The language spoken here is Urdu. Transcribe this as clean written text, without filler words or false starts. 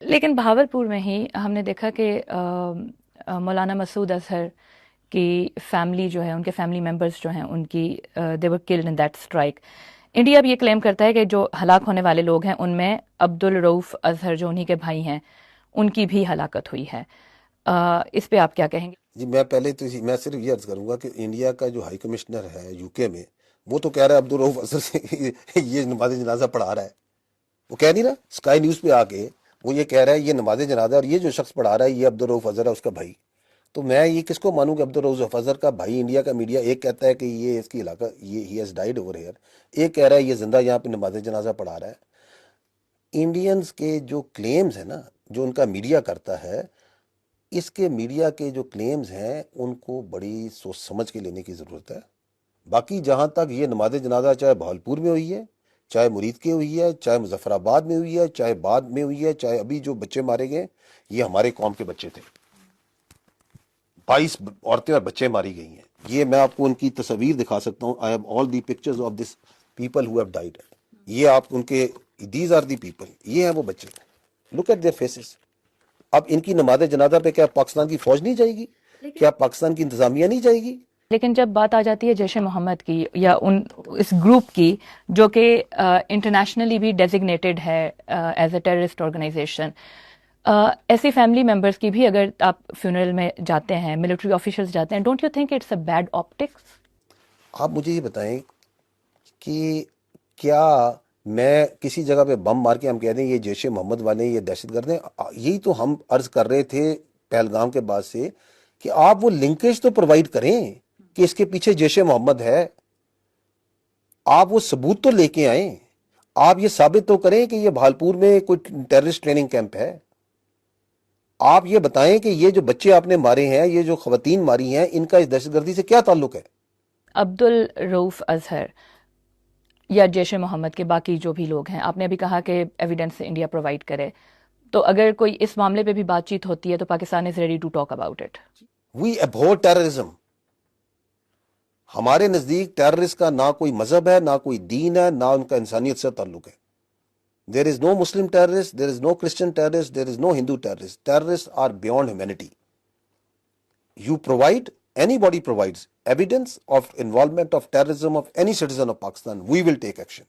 لیکن بہاولپور میں ہی ہم نے دیکھا کہ مولانا مسعود اظہر کی فیملی جو ہے، ان کے فیملی ممبرز جو ہیں، ان کی they were killed in that strike. India بھی یہ کلیم کرتا ہے کہ جو ہلاک ہونے والے لوگ ہیں ان میں عبدالرؤف اظہر جو انہی کے بھائی ہیں ان کی بھی ہلاکت ہوئی ہے. اس پہ آپ کیا کہیں گے؟ جی میں پہلے تو میں صرف یہ عرض کروں گا کہ انڈیا کا جو ہائی کمشنر ہے یو کے میں، وہ تو کہہ رہا ہے عبدالرؤف اظہر سے یہ نماز جنازہ پڑھا رہا ہے. وہ کہہ نہیں رہا اسکائی نیوز پہ آ کے، وہ یہ کہہ رہا ہے یہ نماز جنازہ اور یہ جو شخص پڑھا رہا ہے یہ عبدالرؤف اظہر ہے، اس کا بھائی. تو میں یہ کس کو مانوں کہ عبدالرؤف اظہر کا بھائی؟ انڈیا کا میڈیا ایک کہتا ہے کہ یہ اس کی علاقہ یہ he has died over here, ایک کہہ رہا ہے یہ زندہ یہاں پہ نماز جنازہ پڑھا رہا ہے. انڈینز کے جو کلیمز ہیں نا، جو ان کا میڈیا کرتا ہے، اس کے میڈیا کے جو کلیمز ہیں ان کو بڑی سوچ سمجھ کے لینے کی ضرورت ہے. باقی جہاں تک یہ نماز جنازہ چاہے بہاولپور میں ہوئی ہے، چاہے مرید کے ہوئی ہے، چاہے مظفر آباد میں ہوئی ہے، چاہے بعد میں ہوئی ہے، چاہے ابھی جو بچے مارے گئے، یہ ہمارے قوم کے بچے تھے. 22 عورتیں اور بچے ماری گئی ہیں. یہ میں آپ کو ان کی تصاویر دکھا سکتا ہوں. I have all the pictures of this people who have died. یہ آپ ان کے، دیز آر دی پیپل، یہ ہیں وہ بچے. Look at their faces. اب ان کی نماز جنازہ پہ کیا پاکستان کی فوج نہیں جائے گی؟ کیا پاکستان کی انتظامیہ نہیں جائے گی؟ لیکن جب بات آ جاتی ہے جیش محمد کی یا اس گروپ کی جو کہ انٹرنیشنلی بھی ڈیزگنیٹڈ ہے ایز اے ٹیررسٹ آرگنائزیشن، ایسی فیملی ممبرس کی بھی اگر آپ فیونرل میں جاتے ہیں، ملٹری آفیشلز جاتے ہیں، don't you think it's a bad optics? آپ مجھے یہ بتائیں کہ کیا میں کسی جگہ پہ بم مار کے ہم کہہ دیں یہ جیش محمد والے ہیں، یہ دہشت گرد ہیں؟ یہی تو ہم عرض کر رہے تھے پہلگام کے بعد سے کہ آپ وہ لنکیج تو پرووائڈ کریں کہ اس کے پیچھے جیش محمد ہے. آپ وہ ثبوت تو لے کے آئیں. آپ یہ ثابت تو کریں کہ یہ بہاولپور میں کوئی ٹیررسٹ ٹریننگ کیمپ ہے. آپ یہ بتائیں کہ یہ جو بچے آپ نے مارے ہیں، یہ جو خواتین ماری ہیں، ان کا اس دہشت گردی سے کیا تعلق ہے؟ عبدالرؤف اظہر یا جیش محمد کے باقی جو بھی لوگ ہیں، آپ نے ابھی کہا کہ ایویڈنس انڈیا پرووائڈ کرے، تو اگر کوئی اس معاملے پہ بھی بات چیت ہوتی ہے تو Pakistan is ready to talk about it. We abhor terrorism. ہمارے نزدیک ٹیررسٹ کا نہ کوئی مذہب ہے، نہ کوئی دین ہے، نہ ان کا انسانیت سے تعلق ہے. There is no Muslim terrorist, there is no Christian terrorist, there is no Hindu terrorist. Terrorist are beyond humanity. You provide, anybody provides evidence of involvement of terrorism of any citizen of Pakistan, we will take action.